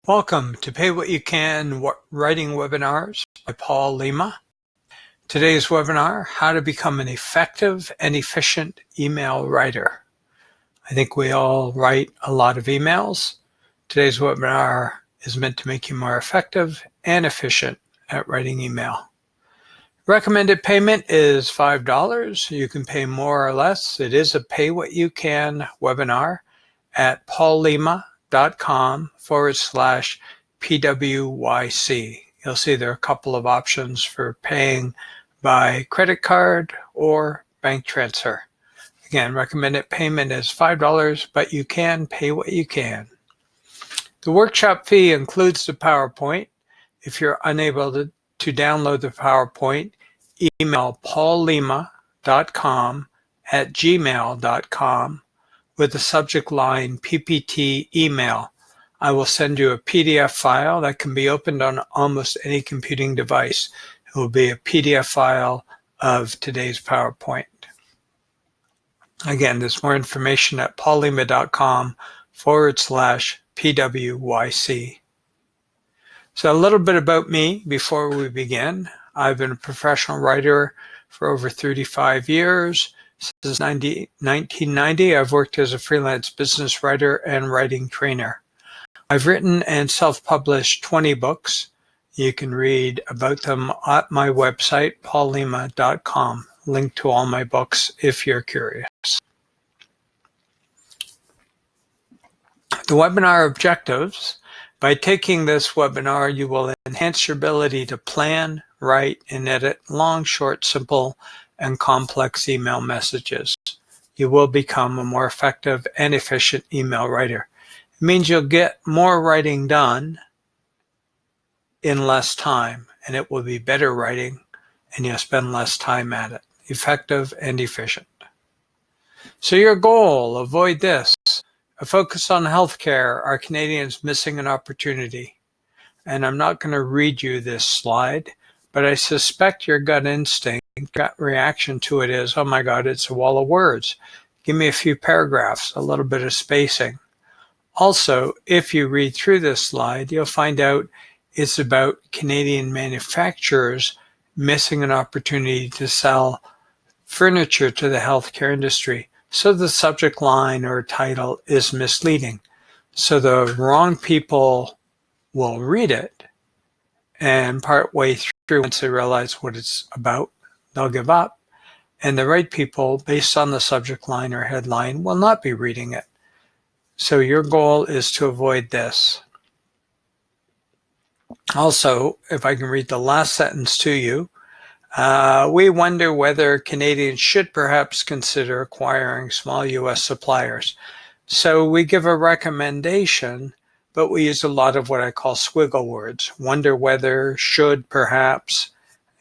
Welcome to Pay What You Can Writing Webinars by Paul Lima. Today's webinar, How to Become an Effective and Efficient Email Writer. I think we all write a lot of emails. Today's webinar is meant to make you more effective and efficient at writing email. Recommended payment is $5. You can pay more or less. It is a Pay What You Can webinar at paullima.com/PWYC. You'll see there are a couple of options for paying by credit card or bank transfer. Again, recommended payment is $5, but you can pay what you can. The workshop fee includes the PowerPoint. If you're unable to download the PowerPoint, email paullima.com@gmail.com with the subject line PPT email. I will send you a PDF file that can be opened on almost any computing device. It will be a PDF file of today's PowerPoint. Again, there's more information at paullima.com/PWYC. So a little bit about me before we begin. I've been a professional writer for over 35 years. Since 1990, I've worked as a freelance business writer and writing trainer. I've written and self-published 20 books. You can read about them at my website, paullima.com. Link to all my books if you're curious. The webinar objectives. By taking this webinar, you will enhance your ability to plan, write, and edit long, short, simple, and complex email messages. You will become a more effective and efficient email writer. It means you'll get more writing done in less time, and it will be better writing, and you'll spend less time at it. Effective and efficient. So your goal, avoid this. A focus on healthcare. Are Canadians missing an opportunity? And I'm not going to read you this slide, but I suspect your gut instinct, gut reaction to it is, oh my God, it's a wall of words. Give me a few paragraphs, a little bit of spacing. Also, if you read through this slide, you'll find out it's about Canadian manufacturers missing an opportunity to sell furniture to the healthcare industry. So the subject line or title is misleading. So the wrong people will read it, and partway through, once they realize what it's about, they'll give up. And the right people, based on the subject line or headline, will not be reading it. So your goal is to avoid this. Also, if I can read the last sentence to you, we wonder whether Canadians should perhaps consider acquiring small U.S. suppliers. So we give a recommendation, but we use a lot of what I call squiggle words. Wonder whether, should, perhaps.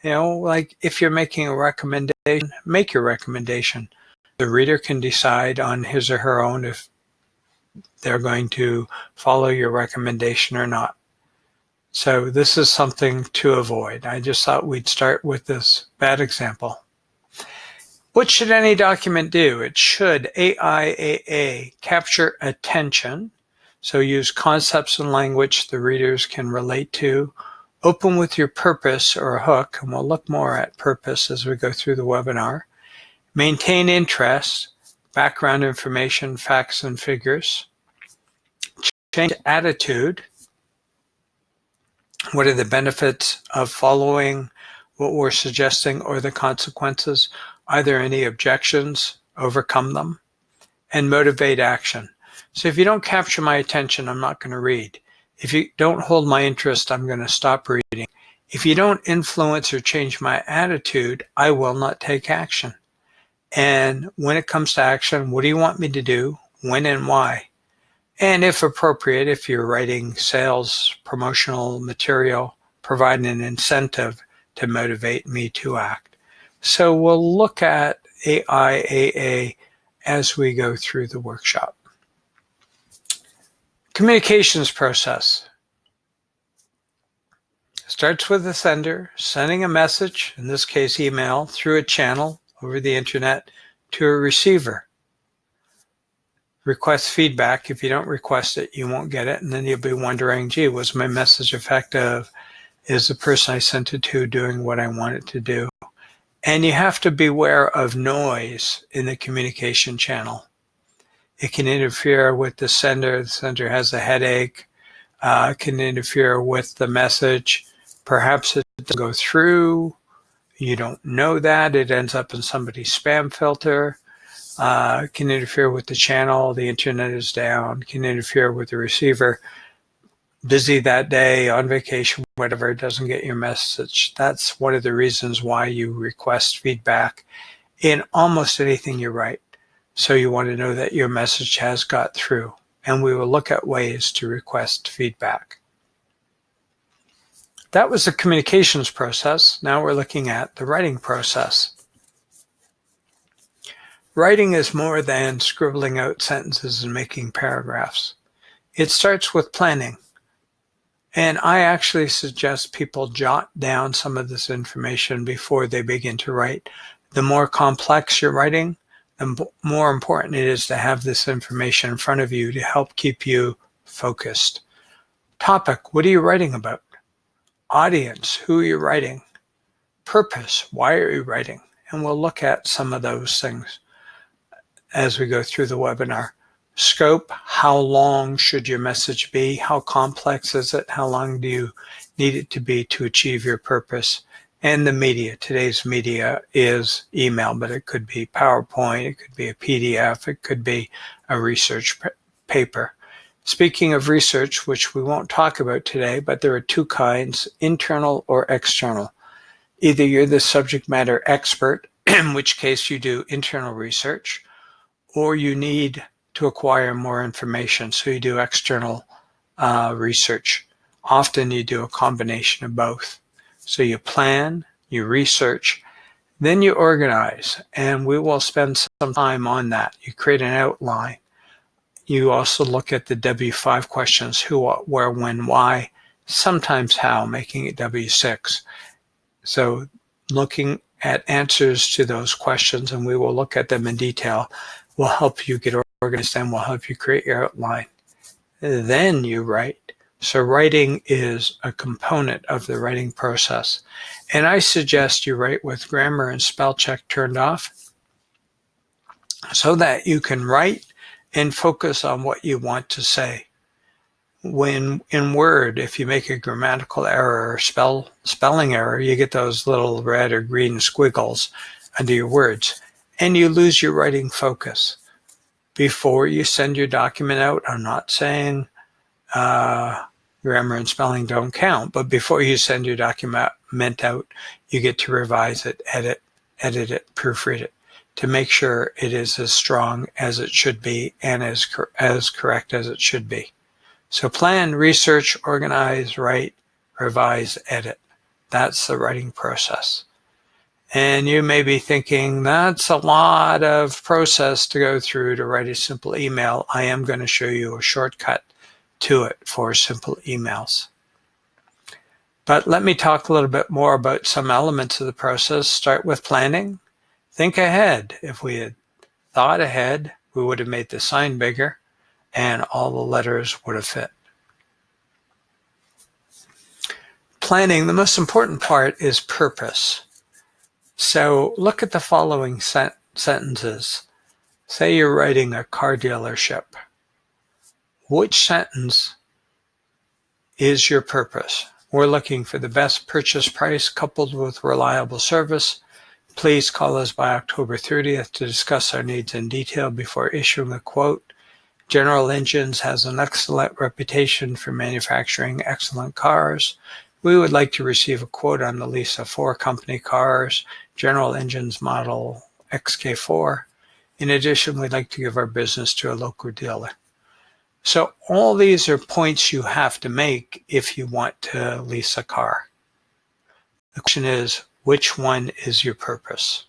You know, like if you're making a recommendation, make your recommendation. The reader can decide on his or her own if they're going to follow your recommendation or not. So this is something to avoid. I just thought we'd start with this bad example. What should any document do? It should AIAA, capture attention. So use concepts and language the readers can relate to. Open with your purpose or hook, and we'll look more at purpose as we go through the webinar. Maintain interest, background information, facts and figures. Change attitude. What are the benefits of following what we're suggesting or the consequences? Are there any objections? Overcome them. And motivate action. So if you don't capture my attention, I'm not going to read. If you don't hold my interest, I'm going to stop reading. If you don't influence or change my attitude, I will not take action. And when it comes to action, what do you want me to do? When and why? And if appropriate, if you're writing sales, promotional material, provide an incentive to motivate me to act. So we'll look at AIAA as we go through the workshop. Communications process. Starts with the sender, sending a message, in this case email, through a channel over the internet to a receiver. Request feedback. If you don't request it, you won't get it. And then you'll be wondering, gee, was my message effective? Is the person I sent it to doing what I want it to do? And you have to beware of noise in the communication channel. It can interfere with the sender. The sender has a headache. It can interfere with the message. Perhaps it doesn't go through. You don't know that. It ends up in somebody's spam filter. It can interfere with the channel. The internet is down. It can interfere with the receiver. Busy that day, on vacation, whatever, doesn't get your message. That's one of the reasons why you request feedback in almost anything you write. So you want to know that your message has got through. And we will look at ways to request feedback. That was the communications process. Now we're looking at the writing process. Writing is more than scribbling out sentences and making paragraphs. It starts with planning. And I actually suggest people jot down some of this information before they begin to write. The more complex you're writing, the more important it is to have this information in front of you to help keep you focused. Topic, what are you writing about? Audience, who are you writing? Purpose, why are you writing? And we'll look at some of those things as we go through the webinar. Scope, how long should your message be? How complex is it? How long do you need it to be to achieve your purpose? And the media. Today's media is email, but it could be PowerPoint, it could be a PDF, it could be a research paper. Speaking of research, which we won't talk about today, but there are two kinds, internal or external. Either you're the subject matter expert, in which case you do internal research, or you need to acquire more information, so you do external research. Often you do a combination of both. So you plan, you research, then you organize, and we will spend some time on that. You create an outline. You also look at the W5 questions, who, what, where, when, why, sometimes how, making it W6. So looking at answers to those questions, and we will look at them in detail, will help you get organized and will help you create your outline. Then you write. So writing is a component of the writing process. And I suggest you write with grammar and spell check turned off so that you can write and focus on what you want to say. When in Word, if you make a grammatical error or spelling error, you get those little red or green squiggles under your words, and you lose your writing focus. Before you send your document out, I'm not saying grammar and spelling don't count, but before you send your document out, you get to revise it, edit it, proofread it, to make sure it is as strong as it should be and as correct as it should be. So plan, research, organize, write, revise, edit. That's the writing process. And you may be thinking, that's a lot of process to go through to write a simple email. I am going to show you a shortcut to it for simple emails. But let me talk a little bit more about some elements of the process. Start with planning. Think ahead. If we had thought ahead, we would have made the sign bigger and all the letters would have fit. Planning, the most important part is purpose. So look at the following sentences. Say you're writing a car dealership. Which sentence is your purpose? We're looking for the best purchase price coupled with reliable service. Please call us by October 30th to discuss our needs in detail before issuing a quote. General Engines has an excellent reputation for manufacturing excellent cars. We would like to receive a quote on the lease of 4 company cars, General Engines model XK4. In addition, we'd like to give our business to a local dealer. So all these are points you have to make if you want to lease a car. The question is, which one is your purpose?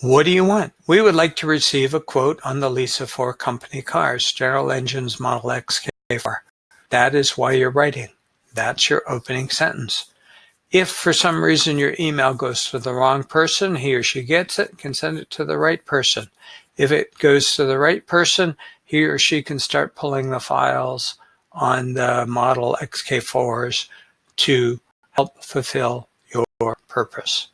What do you want? We would like to receive a quote on the lease of 4 company cars, General Engines model XK4. That is why you're writing. That's your opening sentence. If for some reason your email goes to the wrong person, he or she gets it, can send it to the right person. If it goes to the right person, he or she can start pulling the files on the model XK4s to help fulfill your purpose.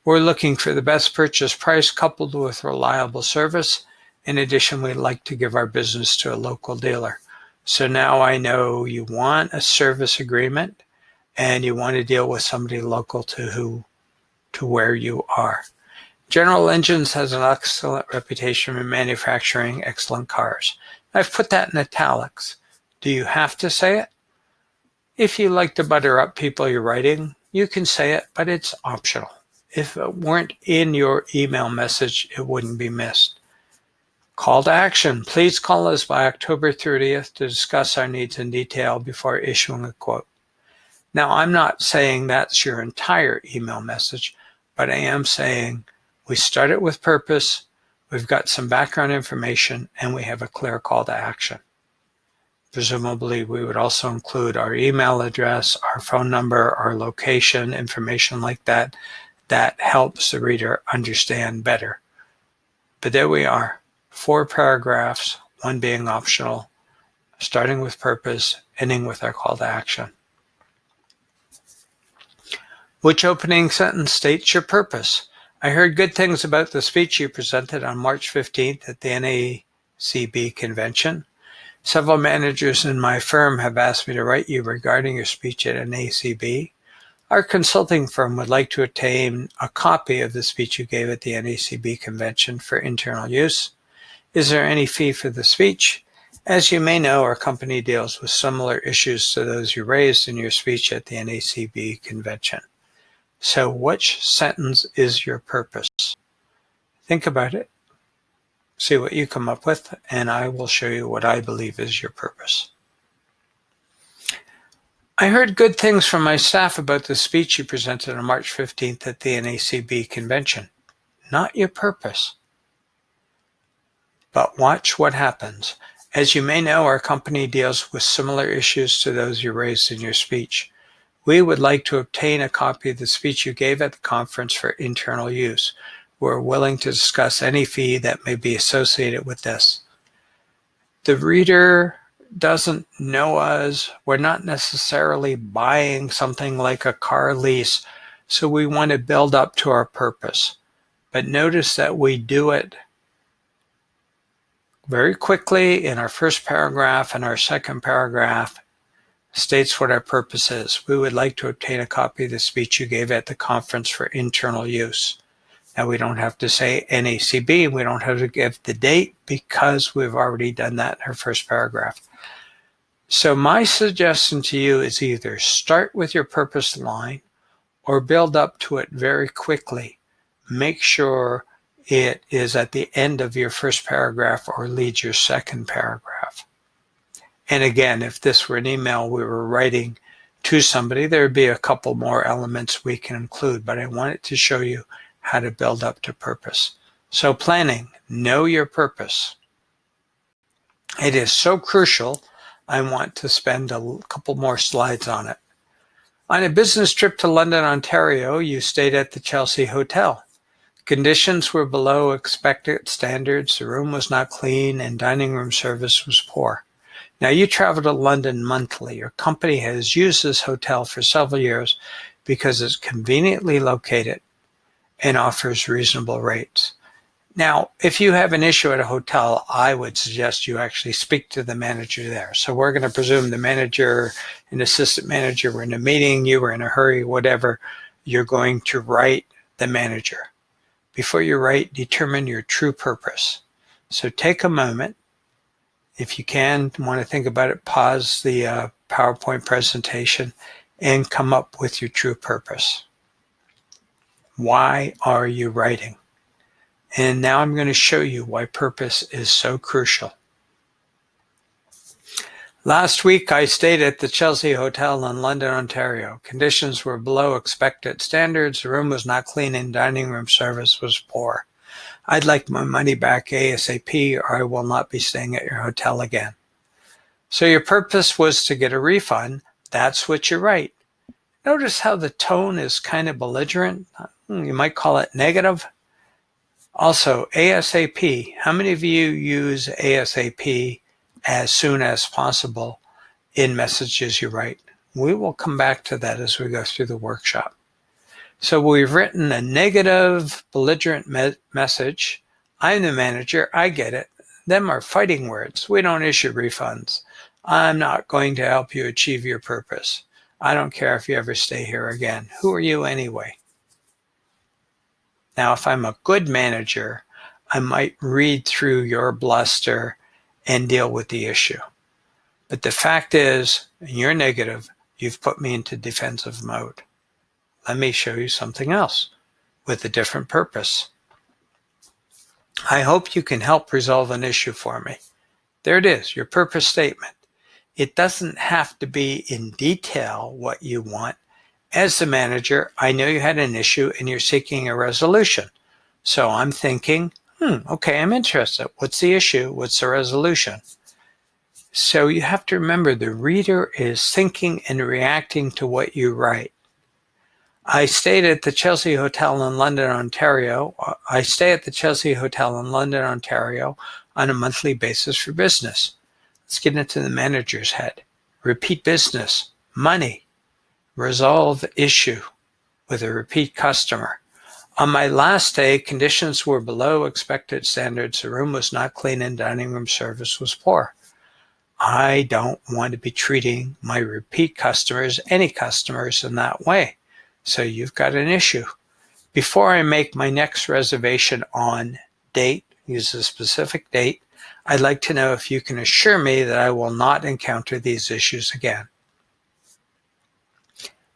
We're looking for the best purchase price coupled with reliable service. In addition, we'd like to give our business to a local dealer. So now I know you want a service agreement and you want to deal with somebody local to where you are. General Engines has an excellent reputation in manufacturing excellent cars. I've put that in italics. Do you have to say it? If you like to butter up people you're writing, you can say it, but it's optional. If it weren't in your email message, it wouldn't be missed. Call to action. Please call us by October 30th to discuss our needs in detail before issuing a quote. Now, I'm not saying that's your entire email message, but I am saying we start it with purpose, we've got some background information, and we have a clear call to action. Presumably, we would also include our email address, our phone number, our location, information like that. That helps the reader understand better. But there we are, 4 paragraphs, 1 being optional, starting with purpose, ending with our call to action. Which opening sentence states your purpose? I heard good things about the speech you presented on March 15th at the NACB convention. Several managers in my firm have asked me to write you regarding your speech at NACB. Our consulting firm would like to obtain a copy of the speech you gave at the NACB convention for internal use. Is there any fee for the speech? As you may know, our company deals with similar issues to those you raised in your speech at the NACB convention. So which sentence is your purpose? Think about it, see what you come up with, and I will show you what I believe is your purpose. I heard good things from my staff about the speech you presented on March 15th at the NACB convention. Not your purpose. But watch what happens. As you may know, our company deals with similar issues to those you raised in your speech. We would like to obtain a copy of the speech you gave at the conference for internal use. We're willing to discuss any fee that may be associated with this. The reader doesn't know us. We're not necessarily buying something like a car lease, so we want to build up to our purpose. But notice that we do it very quickly in our first paragraph, and our second paragraph states what our purpose is. We would like to obtain a copy of the speech you gave at the conference for internal use. Now, we don't have to say NACB. We don't have to give the date because we've already done that in our first paragraph. So my suggestion to you is either start with your purpose line or build up to it very quickly. Make sure it is at the end of your first paragraph or leads your second paragraph. And again, if this were an email we were writing to somebody, there would be a couple more elements we can include, but I wanted to show you how to build up to purpose. So planning, know your purpose. It is so crucial, I want to spend a couple more slides on it. On a business trip to London, Ontario, you stayed at the Chelsea Hotel. Conditions were below expected standards, the room was not clean, and dining room service was poor. Now, you travel to London monthly. Your company has used this hotel for several years because it's conveniently located and offers reasonable rates. Now, if you have an issue at a hotel, I would suggest you actually speak to the manager there. So we're going to presume the manager and assistant manager were in a meeting, you were in a hurry, whatever. You're going to write the manager. Before you write, determine your true purpose. So take a moment. If you can, want to think about it, pause the PowerPoint presentation and come up with your true purpose. Why are you writing? And now I'm going to show you why purpose is so crucial. Last week, I stayed at the Chelsea Hotel in London, Ontario. Conditions were below expected standards. The room was not clean and dining room service was poor. I'd like my money back ASAP, or I will not be staying at your hotel again. So your purpose was to get a refund. That's what you write. Notice how the tone is kind of belligerent. You might call it negative. Also, ASAP. How many of you use ASAP, as soon as possible, in messages you write? We will come back to that as we go through the workshop. So we've written a negative, belligerent message. I'm the manager. I get it. Them are fighting words. We don't issue refunds. I'm not going to help you achieve your purpose. I don't care if you ever stay here again. Who are you anyway? Now, if I'm a good manager, I might read through your bluster and deal with the issue. But the fact is, you're negative. You've put me into defensive mode. Let me show you something else with a different purpose. I hope you can help resolve an issue for me. There it is, your purpose statement. It doesn't have to be in detail what you want. As the manager, I know you had an issue and you're seeking a resolution. So I'm thinking, okay, I'm interested. What's the issue? What's the resolution? So you have to remember the reader is thinking and reacting to what you write. I stayed at the Chelsea Hotel in London, Ontario. I stay at the Chelsea Hotel in London, Ontario on a monthly basis for business. Let's get into the manager's head. Repeat business, money, resolve issue with a repeat customer. On my last day, conditions were below expected standards. The room was not clean and dining room service was poor. I don't want to be treating my repeat customers, any customers, in that way. So you've got an issue. Before I make my next reservation on date, use a specific date, I'd like to know if you can assure me that I will not encounter these issues again.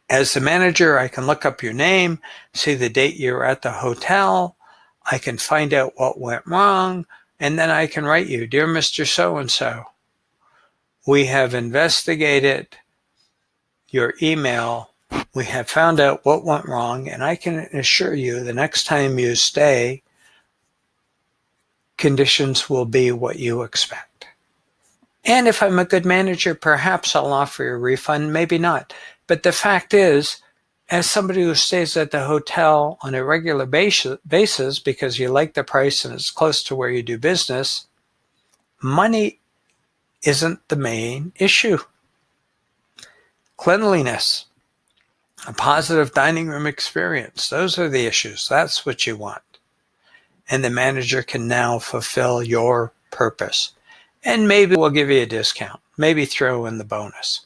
As the manager, I can look up your name, see the date you were at the hotel, I can find out what went wrong, and then I can write you, Dear Mr. So-and-so, we have investigated your email. We have found out what went wrong, and I can assure you the next time you stay, conditions will be what you expect. And if I'm a good manager, perhaps I'll offer you a refund, maybe not. But the fact is, as somebody who stays at the hotel on a regular basis because you like the price and it's close to where you do business, money isn't the main issue. Cleanliness, a positive dining room experience, those are the issues. That's what you want. And the manager can now fulfill your purpose. And maybe we'll give you a discount, maybe throw in the bonus.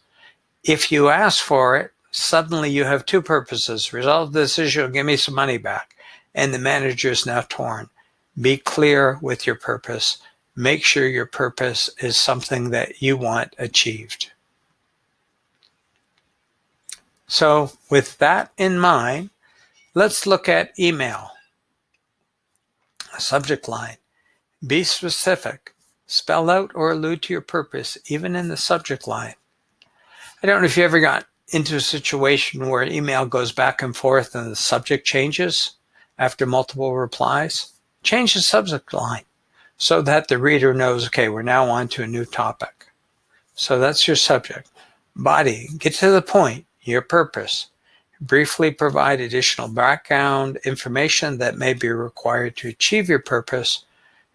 If you ask for it, suddenly you have two purposes. Resolve this issue and give me some money back. And the manager is now torn. Be clear with your purpose. Make sure your purpose is something that you want achieved. So with that in mind, let's look at email. Subject line. Be specific. Spell out or allude to your purpose, even in the subject line. I don't know if you ever got into a situation where email goes back and forth and the subject changes after multiple replies. Change the subject line so that the reader knows, okay, we're now on to a new topic. So that's your subject. Body, get to the point, your purpose. Briefly provide additional background information that may be required to achieve your purpose.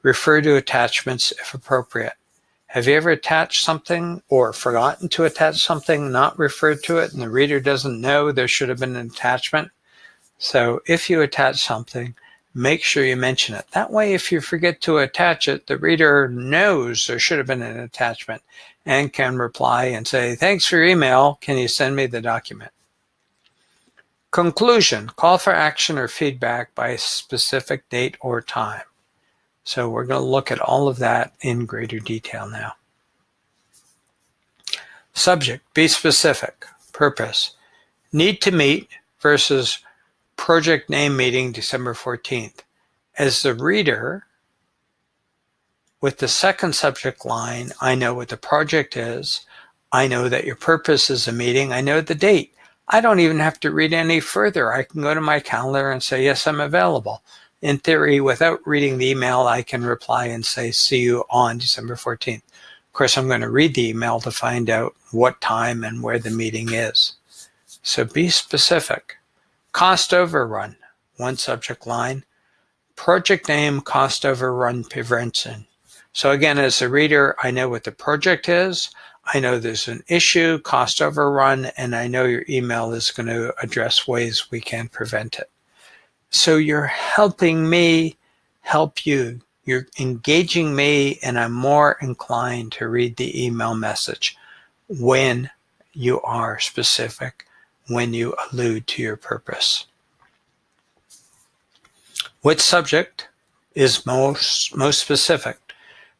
Refer to attachments if appropriate. Have you ever attached something or forgotten to attach something, not referred to it, and the reader doesn't know there should have been an attachment? So if you attach something, make sure you mention it. That way, if you forget to attach it, the reader knows there should have been an attachment and can reply and say, thanks for your email. Can you send me the document? Conclusion, call for action or feedback by a specific date or time. So we're going to look at all of that in greater detail now. Subject, be specific. Purpose, need to meet versus project name meeting December 14th. As the reader, with the second subject line, I know what the project is. I know that your purpose is a meeting. I know the date. I don't even have to read any further. I can go to my calendar and say, yes, I'm available. In theory, without reading the email, I can reply and say, see you on December 14th. Of course, I'm going to read the email to find out what time and where the meeting is. So be specific. Cost overrun, one subject line. Project name, cost overrun prevention. So again, as a reader, I know what the project is. I know there's an issue, cost overrun, and I know your email is going to address ways we can prevent it. So you're helping me help you. You're engaging me, and I'm more inclined to read the email message when you are specific, when you allude to your purpose. What subject is most specific?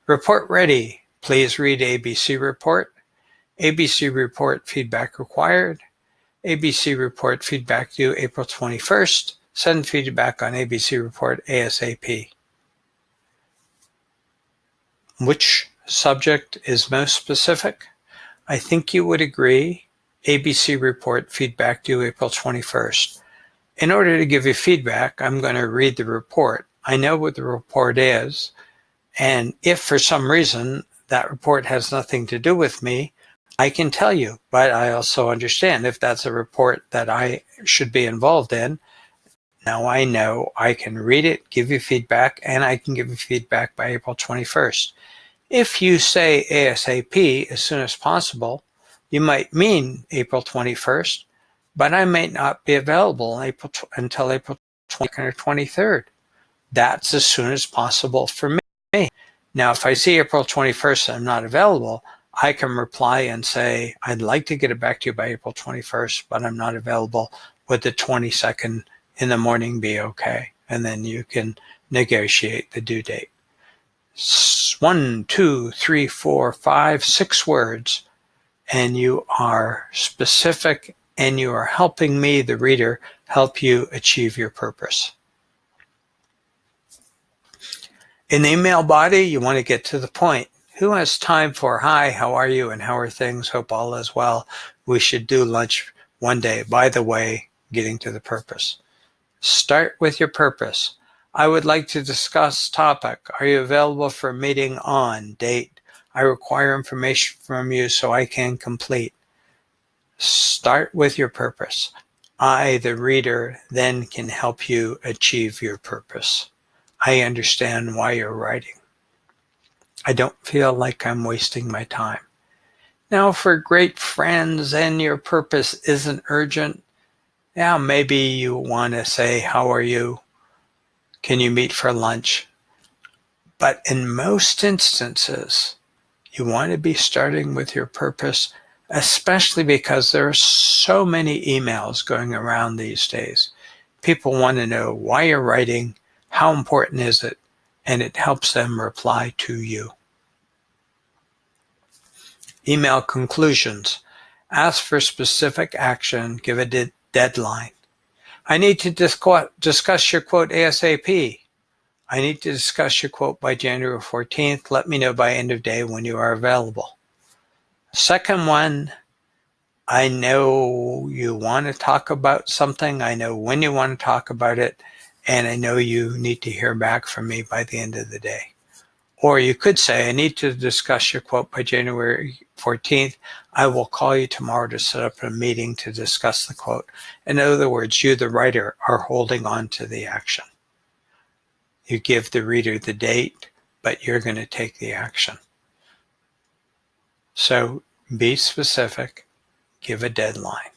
Report ready. Please read ABC report. ABC report feedback required. ABC report feedback due April 21st. Send feedback on ABC report ASAP. Which subject is most specific? I think you would agree. ABC report feedback due April 21st. In order to give you feedback, I'm going to read the report. I know what the report is, and if for some reason that report has nothing to do with me, I can tell you, but I also understand if that's a report that I should be involved in, now I know I can read it, give you feedback, and I can give you feedback by April 21st. If you say ASAP, as soon as possible, you might mean April 21st, but I may not be available until April 22nd or 23rd. That's as soon as possible for me. Now, if I see April 21st and I'm not available, I can reply and say, I'd like to get it back to you by April 21st, but I'm not available. Would the 22nd in the morning be okay? And then you can negotiate the due date. 1, 2, 3, 4, 5, 6 words, and you are specific, and you are helping me, the reader, help you achieve your purpose. In the email body, you want to get to the point. Who has time for, hi, how are you, and how are things? Hope all is well. We should do lunch one day. By the way, getting to the purpose. Start with your purpose. I would like to discuss topic. Are you available for a meeting on date? I require information from you so I can complete. Start with your purpose. I, the reader, then can help you achieve your purpose. I understand why you're writing. I don't feel like I'm wasting my time. Now, for great friends and your purpose isn't urgent, yeah, maybe you want to say, how are you? Can you meet for lunch? But in most instances, you want to be starting with your purpose, especially because there are so many emails going around these days. People want to know why you're writing, how important is it, and it helps them reply to you. Email conclusions. Ask for specific action, give a deadline. I need to discuss your quote ASAP. I need to discuss your quote by January 14th. Let me know by end of day when you are available. Second one, I know you want to talk about something. I know when you want to talk about it, and I know you need to hear back from me by the end of the day. Or you could say, I need to discuss your quote by January 14th. I will call you tomorrow to set up a meeting to discuss the quote. In other words, you, the writer, are holding on to the action. You give the reader the date, but you're going to take the action. So be specific, give a deadline.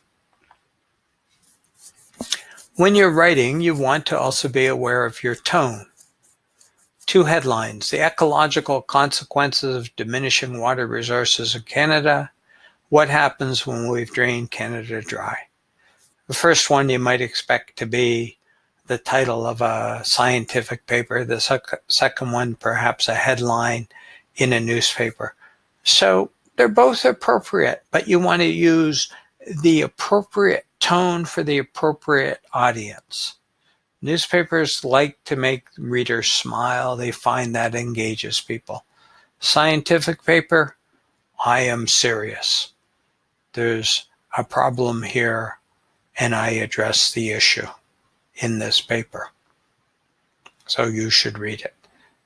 When you're writing, you want to also be aware of your tone. 2 headlines, the ecological consequences of diminishing water resources in Canada. What happens when we've drained Canada dry? The first one you might expect to be the title of a scientific paper. The second one, perhaps a headline in a newspaper. So they're both appropriate, but you want to use the appropriate tone for the appropriate audience. Newspapers like to make readers smile. They find that engages people. Scientific paper, I am serious. There's a problem here, and I address the issue in this paper. So you should read it.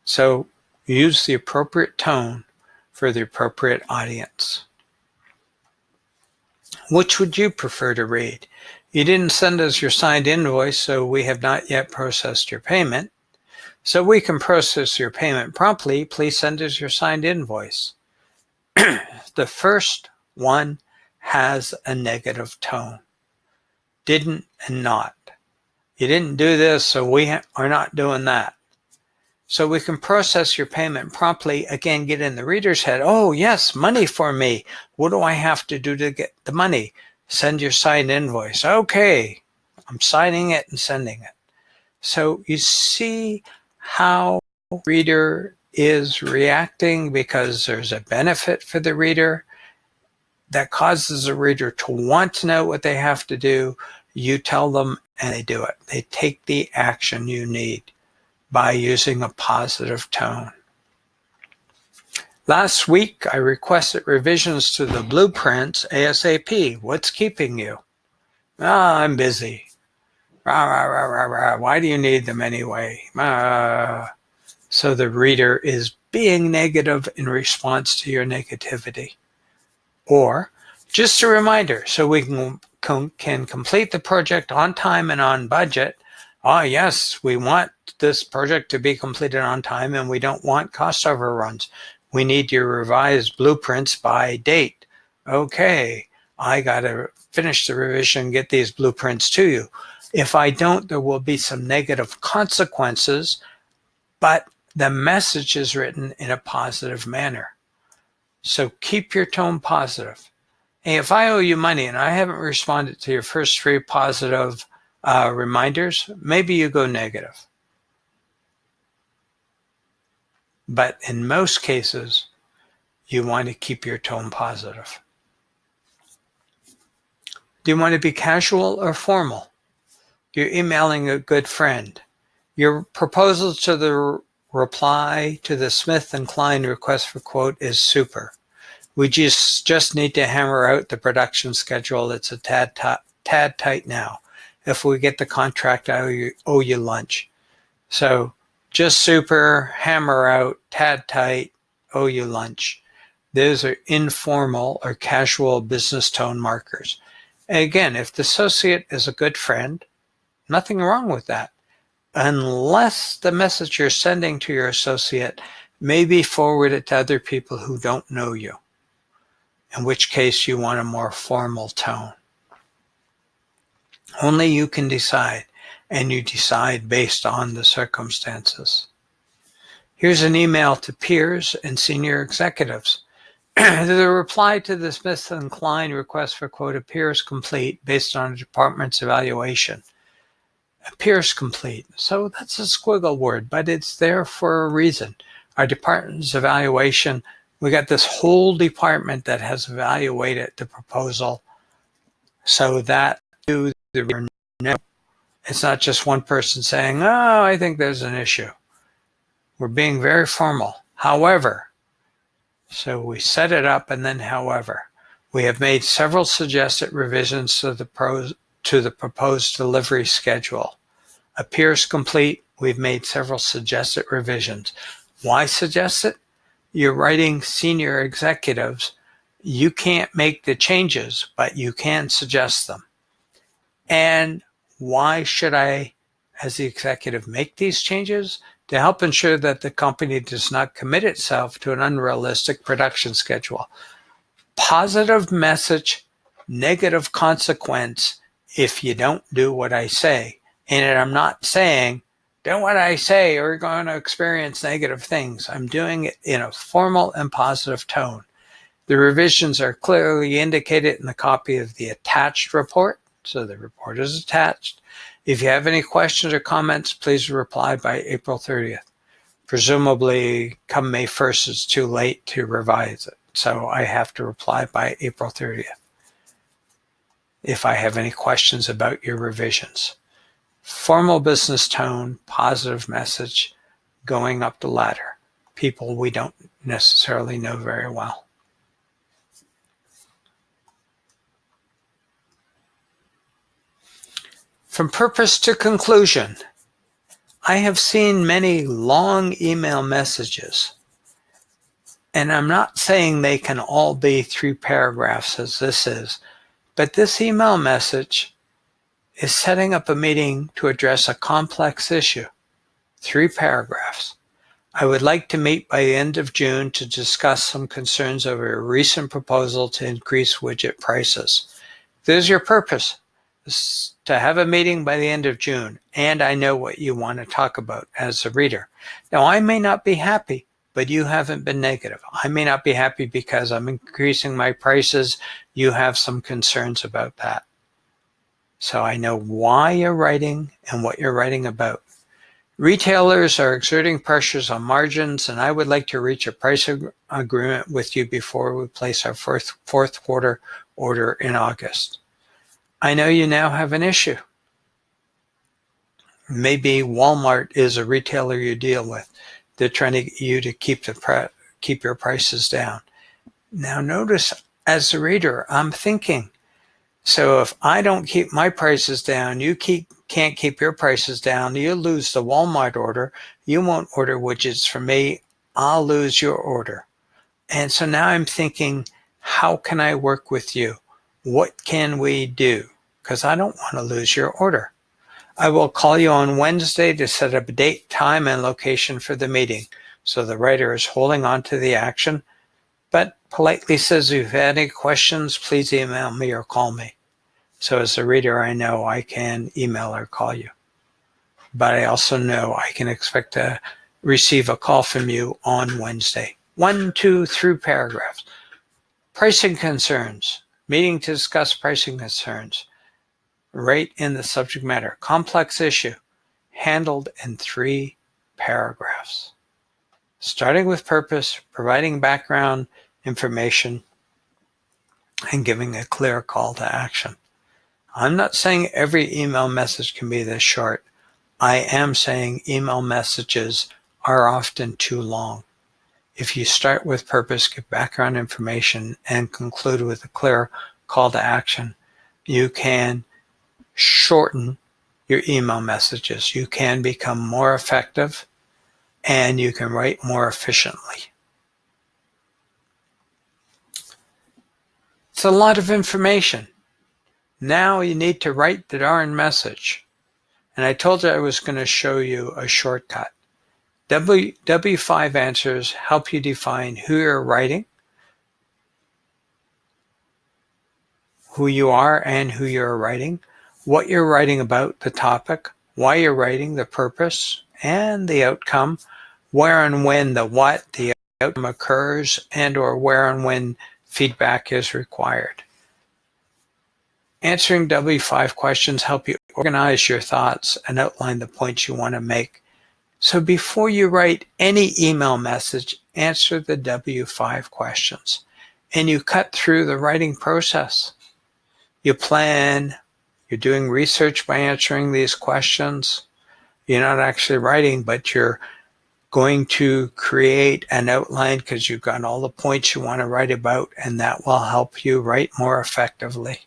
So use the appropriate tone for the appropriate audience. Which would you prefer to read? You didn't send us your signed invoice, so we have not yet processed your payment. So we can process your payment promptly. Please send us your signed invoice. The first one has a negative tone. Didn't and not. You didn't do this, so we are not doing that. So we can process your payment promptly. Again, get in the reader's head. Oh, yes, money for me. What do I have to do to get the money? Send your signed invoice. Okay, I'm signing it and sending it. So you see how the reader is reacting because there's a benefit for the reader that causes the reader to want to know what they have to do. You tell them and they do it. They take the action you need by using a positive tone. Last week, I requested revisions to the blueprints ASAP. What's keeping you? I'm busy. Rah, rah, rah, rah, rah. Why do you need them anyway? So the reader is being negative in response to your negativity. Or just a reminder so we can complete the project on time and on budget. Yes, we want this project to be completed on time and we don't want cost overruns. We need your revised blueprints by date. Okay, I got to finish the revision, get these blueprints to you. If I don't, there will be some negative consequences, but the message is written in a positive manner. So keep your tone positive. Hey, if I owe you money and I haven't responded to your first 3 positive reminders, maybe you go negative. But in most cases, you want to keep your tone positive. Do you want to be casual or formal? You're emailing a good friend. Your proposal to the reply to the Smith & Klein request for quote is super. We just need to hammer out the production schedule. It's a tad tight now. If we get the contract, I owe you lunch. So just super, hammer out, tad tight, owe you lunch. Those are informal or casual business tone markers. And again, if the associate is a good friend, nothing wrong with that. Unless the message you're sending to your associate may be forwarded to other people who don't know you, in which case you want a more formal tone. Only you can decide, and you decide based on the circumstances. Here's an email to peers and senior executives. The reply to the Smith & Klein request for quote appears complete based on the department's evaluation. Appears complete. So that's a squiggle word, but it's there for a reason. Our department's evaluation, we got this whole department that has evaluated the proposal so that you, the reader, know. It's not just one person saying, oh, I think there's an issue. We're being very formal. However, so we set it up and then however. We have made several suggested revisions to the proposed delivery schedule. Appears complete. We've made several suggested revisions. Why suggested? You're writing senior executives. You can't make the changes, but you can suggest them. And why should I, as the executive, make these changes? To help ensure that the company does not commit itself to an unrealistic production schedule. Positive message, negative consequence if you don't do what I say. And I'm not saying, do what I say or you're going to experience negative things. I'm doing it in a formal and positive tone. The revisions are clearly indicated in the copy of the attached report. So the report is attached. If you have any questions or comments, please reply by April 30th. Presumably, come May 1st, it's too late to revise it. So I have to reply by April 30th if I have any questions about your revisions. Formal business tone, positive message, going up the ladder. People we don't necessarily know very well. From purpose to conclusion, I have seen many long email messages, and I'm not saying they can all be 3 paragraphs as this is, But this email message is setting up a meeting to address a complex issue. 3 paragraphs. I would like to meet by the end of June to discuss some concerns over a recent proposal to increase widget prices. There's your purpose, is to have a meeting by the end of June, and I know what you want to talk about as a reader. Now, I may not be happy, but you haven't been negative. I may not be happy because I'm increasing my prices. You have some concerns about that. So I know why you're writing and what you're writing about. Retailers are exerting pressures on margins, and I would like to reach a price agreement with you before we place our fourth quarter order in August. I know you now have an issue. Maybe Walmart is a retailer you deal with. They're trying to get you to keep your prices down. Now notice, as a reader, I'm thinking, so if I don't keep my prices down, you can't keep your prices down, you lose the Walmart order, you won't order widgets from me, I'll lose your order. And so now I'm thinking, how can I work with you? What can we do? Because I don't want to lose your order. I will call you on Wednesday to set up a date, time, and location for the meeting. So the writer is holding on to the action, but politely says, if you have any questions, please email me or call me. So as a reader, I know I can email or call you. But I also know I can expect to receive a call from you on Wednesday. 1, 2, 3 paragraphs. Pricing concerns. Meeting to discuss pricing concerns. Right in the subject matter. Complex issue. Handled in 3 paragraphs. Starting with purpose, providing background information, and giving a clear call to action. I'm not saying every email message can be this short. I am saying email messages are often too long. If you start with purpose, give background information, and conclude with a clear call to action, you can shorten your email messages. You can become more effective, and you can write more efficiently. It's a lot of information. Now you need to write the darn message. And I told you I was going to show you a shortcut. W5 answers help you define who you're writing, who you are and who you're writing, what you're writing about, the topic, why you're writing, the purpose, and the outcome, where and when the what, the outcome occurs, and or where and when feedback is required. Answering W5 questions help you organize your thoughts and outline the points you want to make. So before you write any email message, answer the W5 questions. And you cut through the writing process. You plan, you're doing research by answering these questions. You're not actually writing, but you're going to create an outline because you've got all the points you want to write about, and that will help you write more effectively.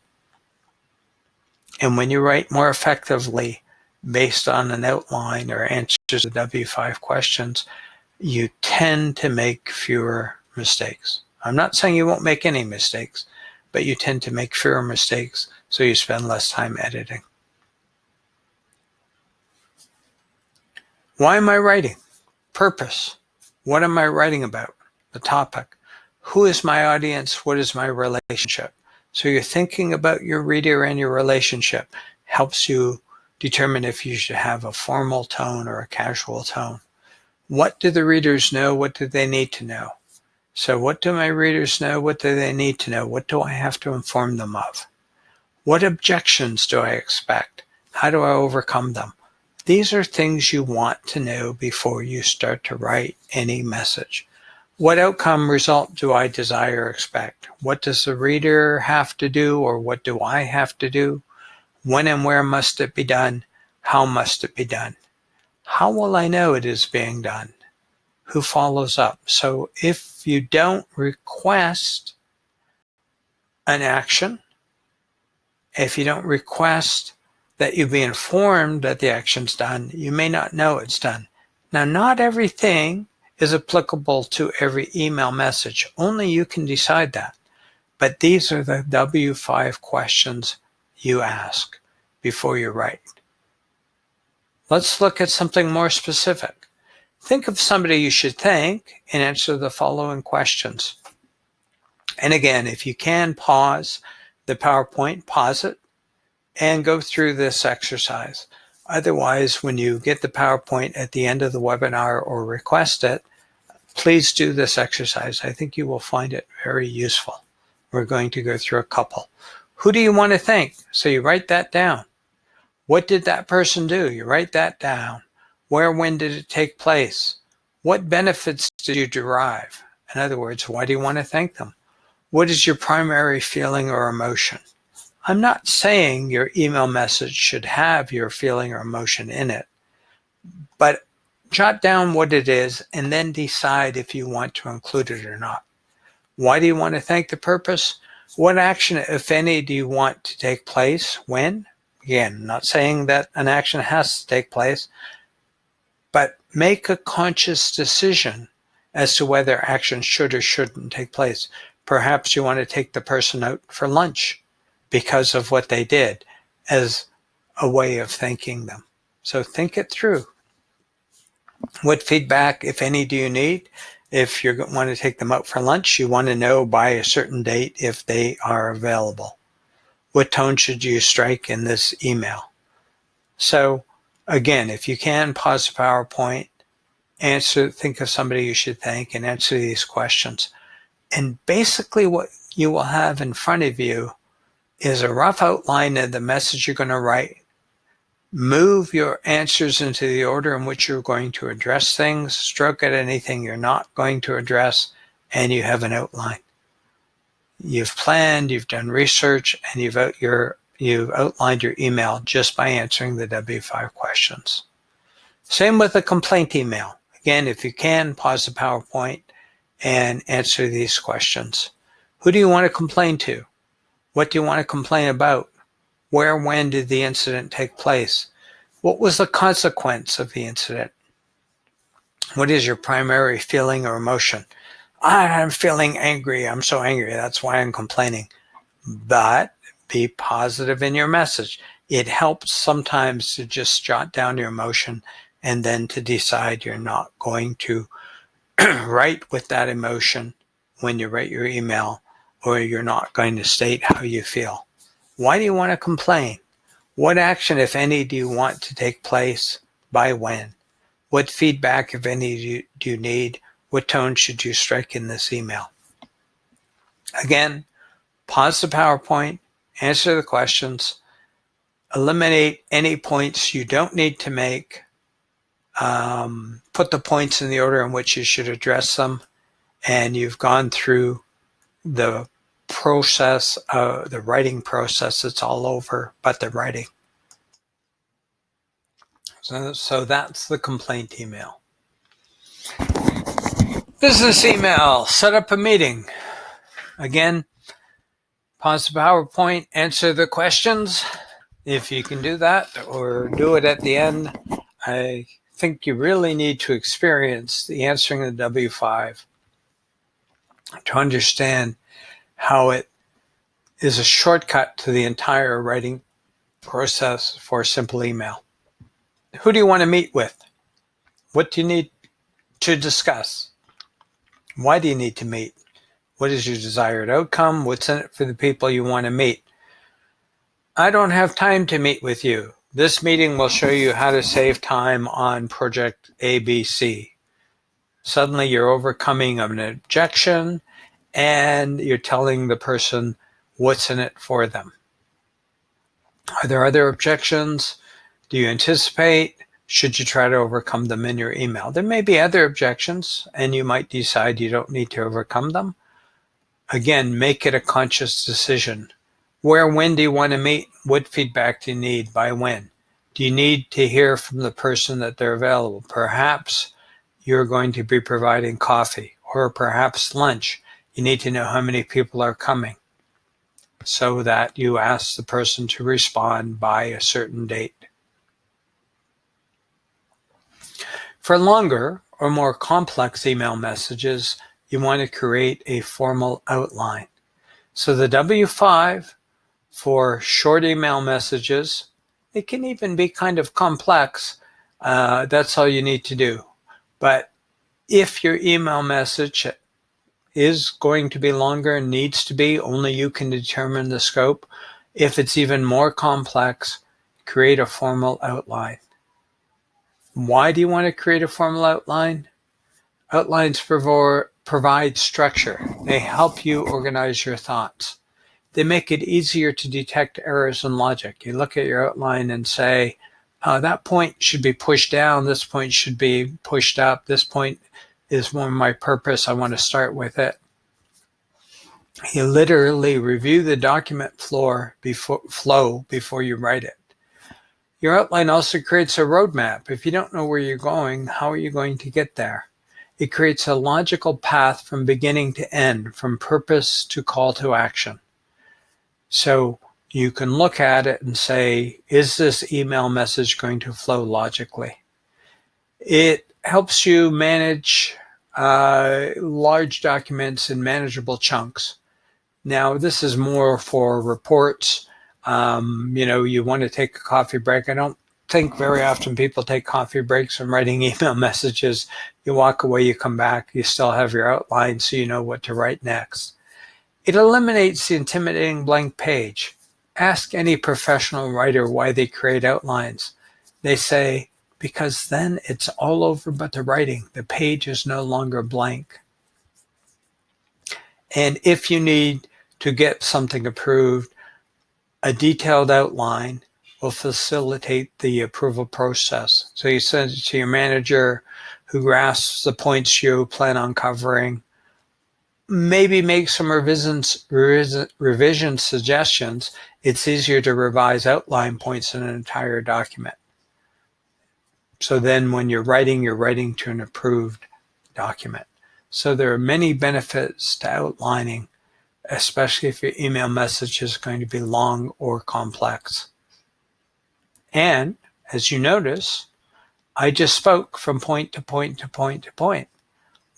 And when you write more effectively based on an outline or answers to W5 questions, you tend to make fewer mistakes. I'm not saying you won't make any mistakes, but you tend to make fewer mistakes, so you spend less time editing. Why am I writing? Purpose. What am I writing about? The topic. Who is my audience? What is my relationship? So you're thinking about your reader and your relationship. Helps you determine if you should have a formal tone or a casual tone. What do the readers know? What do they need to know? So what do my readers know? What do they need to know? What do I have to inform them of? What objections do I expect? How do I overcome them? These are things you want to know before you start to write any message. What outcome result do I desire or expect? What does the reader have to do, or what do I have to do? When and where must it be done? How must it be done? How will I know it is being done? Who follows up? So if you don't request an action, if you don't request that you be informed that the action's done, you may not know it's done. Now, not everything is applicable to every email message. Only you can decide that. But these are the W5 questions you ask before you write. Let's look at something more specific. Think of somebody you should thank and answer the following questions. And again, if you can pause the PowerPoint, pause it and go through this exercise. Otherwise, when you get the PowerPoint at the end of the webinar or request it, please do this exercise. I think you will find it very useful. We're going to go through a couple. Who do you want to thank? So you write that down. What did that person do? You write that down. Where, when did it take place? What benefits did you derive? In other words, why do you want to thank them? What is your primary feeling or emotion? I'm not saying your email message should have your feeling or emotion in it, but jot down what it is and then decide if you want to include it or not. Why do you want to thank the purpose? What action, if any, do you want to take place? When? Again, not saying that an action has to take place, but make a conscious decision as to whether action should or shouldn't take place. Perhaps you want to take the person out for lunch because of what they did as a way of thanking them. So think it through. What feedback, if any, do you need? If you want to take them out for lunch, you want to know by a certain date if they are available. What tone should you strike in this email? So again, if you can, pause the PowerPoint, think of somebody you should thank, and answer these questions. And basically what you will have in front of you is a rough outline of the message you're going to write. Move your answers into the order in which you're going to address things, stroke at anything you're not going to address, and you have an outline. You've planned, you've done research, and you've outlined your email just by answering the W5 questions. Same with a complaint email. Again, if you can, pause the PowerPoint and answer these questions. Who do you want to complain to? What do you want to complain about? Where, when did the incident take place? What was the consequence of the incident? What is your primary feeling or emotion? I'm feeling angry. I'm so angry. That's why I'm complaining. But be positive in your message. It helps sometimes to just jot down your emotion and then to decide you're not going to write with that emotion when you write your email, or you're not going to state how you feel. Why do you want to complain? What action, if any, do you want to take place? By when? What feedback, if any, do you need? What tone should you strike in this email? Again, pause the PowerPoint, answer the questions, eliminate any points you don't need to make, put the points in the order in which you should address them, and you've gone through the process, the writing process. It's all over, but the writing. So that's the complaint email. Business email, set up a meeting. Again, pause the PowerPoint, answer the questions. If you can do that, or do it at the end, I think you really need to experience the answering of the W5 to understand how it is a shortcut to the entire writing process for simple email. Who do you want to meet with? What do you need to discuss? Why do you need to meet? What is your desired outcome? What's in it for the people you want to meet? I don't have time to meet with you. This meeting will show you how to save time on project ABC. Suddenly you're overcoming an objection and you're telling the person what's in it for them. Are there other objections? Do you anticipate? Should you try to overcome them in your email? There may be other objections, and you might decide you don't need to overcome them. Again, make it a conscious decision. Where, when do you want to meet? What feedback do you need? By when? Do you need to hear from the person that they're available? Perhaps you're going to be providing coffee, or perhaps lunch. You need to know how many people are coming so that you ask the person to respond by a certain date. For longer or more complex email messages, you want to create a formal outline. So the W5 for short email messages, it can even be kind of complex. That's all you need to do. But if your email message is going to be longer and needs to be, only you can determine the scope. If it's even more complex, create a formal outline. Why do you want to create a formal outline? Outlines provide structure. They help you organize your thoughts. They make it easier to detect errors in logic. You look at your outline and say, that point should be pushed down, this point should be pushed up, this point is more my purpose, I want to start with it. You literally review the document flow before you write it. Your outline also creates a roadmap. If you don't know where you're going, how are you going to get there? It creates a logical path from beginning to end, from purpose to call to action. So you can look at it and say, is this email message going to flow logically? It helps you manage large documents in manageable chunks. Now, this is more for reports. You want to take a coffee break. I don't think very often people take coffee breaks from writing email messages. You walk away, you come back, you still have your outline so you know what to write next. It eliminates the intimidating blank page. Ask any professional writer why they create outlines. They say, because then it's all over but the writing. The page is no longer blank. And if you need to get something approved, a detailed outline will facilitate the approval process. So you send it to your manager who grasps the points you plan on covering, maybe make some revision suggestions. It's easier to revise outline points in an entire document. So then when you're writing to an approved document. So there are many benefits to outlining, especially if your email message is going to be long or complex. And as you notice, I just spoke from point to point to point to point.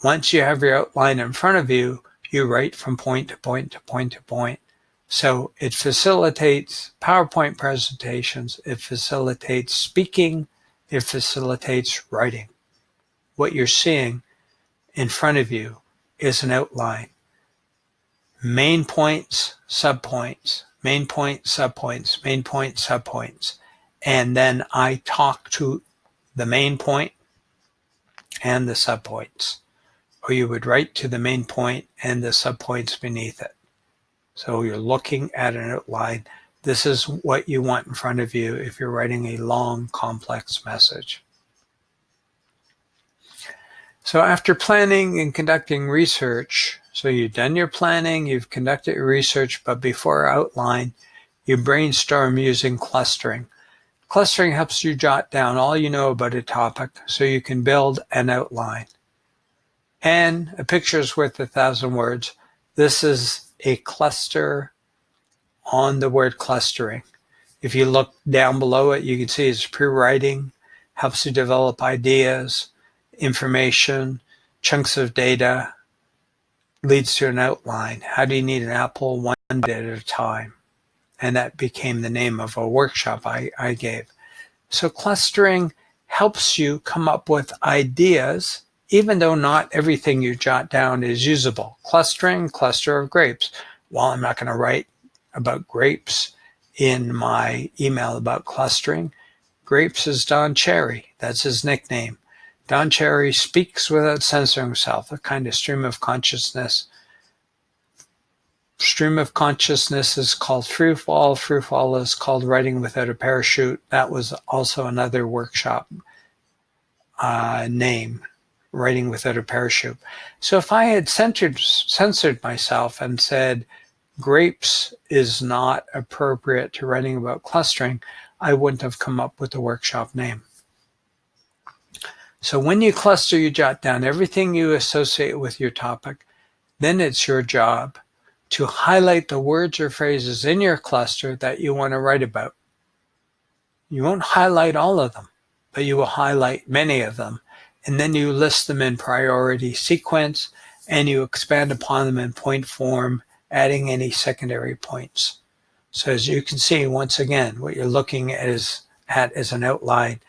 Once you have your outline in front of you, you write from point to point to point to point. So it facilitates PowerPoint presentations, it facilitates speaking, it facilitates writing. What you're seeing in front of you is an outline. Main points, subpoints, main point, subpoints, main point, subpoints. And then I talk to the main point and the subpoints. Or you would write to the main point and the subpoints beneath it. So you're looking at an outline. This is what you want in front of you if you're writing a long, complex message. So after planning and conducting research, so you've done your planning, you've conducted your research, but before outline, you brainstorm using clustering. Clustering helps you jot down all you know about a topic so you can build an outline. And a picture is worth 1,000 words. This is a cluster on the word clustering. If you look down below it, you can see it's pre-writing, helps you develop ideas, information, chunks of data, leads to an outline. How do you need an apple? One bite at a time. And that became the name of a workshop I gave. So clustering helps you come up with ideas, even though not everything you jot down is usable. Clustering, cluster of grapes. Well, I'm not going to write about grapes in my email about clustering. Grapes is Don Cherry. That's his nickname. Don Cherry speaks without censoring himself, a kind of stream of consciousness. Stream of consciousness is called free fall. Free fall is called writing without a parachute. That was also another workshop name, writing without a parachute. So if I had censored myself and said grapes is not appropriate to writing about clustering, I wouldn't have come up with the workshop name. So when you cluster, you jot down everything you associate with your topic. Then it's your job to highlight the words or phrases in your cluster that you want to write about. You won't highlight all of them, but you will highlight many of them. And then you list them in priority sequence and you expand upon them in point form adding any secondary points. So as you can see, once again, what you're looking at is an outline.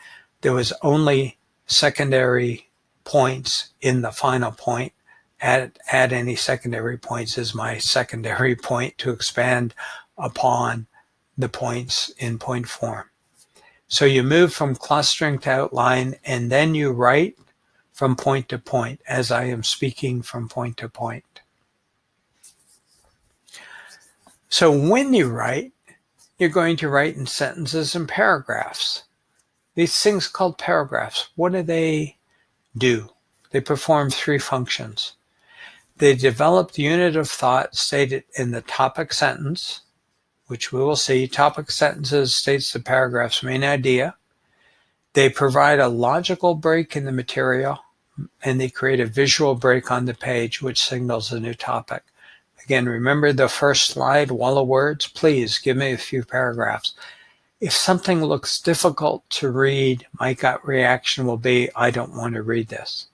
There was only secondary points in the final point. Add any secondary points is my secondary point to expand upon the points in point form. So you move from clustering to outline, and then you write from point to point as I am speaking from point to point. So when you write, you're going to write in sentences and paragraphs. These things called paragraphs, what do? They perform three functions. They develop the unit of thought stated in the topic sentence, which we will see. Topic sentences states the paragraph's main idea. They provide a logical break in the material, and they create a visual break on the page, which signals a new topic. Again, remember the first slide, wall of words? Please give me a few paragraphs. If something looks difficult to read, my gut reaction will be, I don't want to read this.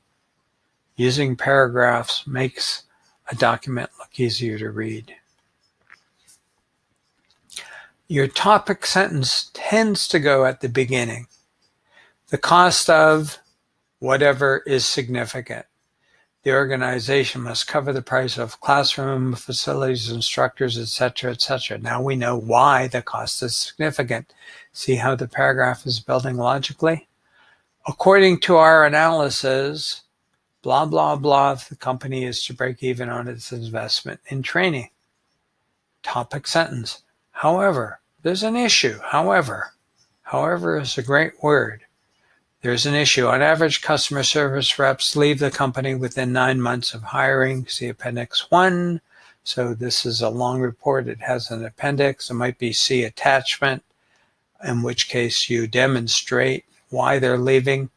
Using paragraphs makes a document look easier to read. Your topic sentence tends to go at the beginning. The cost of whatever is significant. The organization must cover the price of classroom, facilities, instructors, etc., etc. Now we know why the cost is significant. See how the paragraph is building logically? According to our analysis, blah, blah, blah, the company is to break even on its investment in training. Topic sentence. However, there's an issue. However is a great word. There's an issue. On average, customer service reps leave the company within 9 months of hiring. See Appendix 1. So this is a long report. It has an appendix. It might be C attachment, in which case you demonstrate why they're leaving,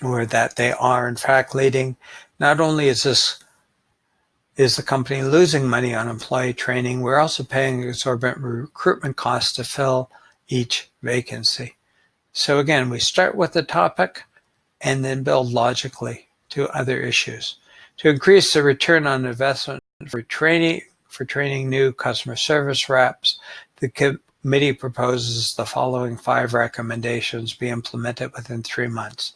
or that they are in fact leaving. Not only is the company losing money on employee training, we're also paying exorbitant recruitment costs to fill each vacancy. So again, we start with the topic and then build logically to other issues. To increase the return on investment for training new customer service reps, the committee proposes the following 5 recommendations be implemented within 3 months.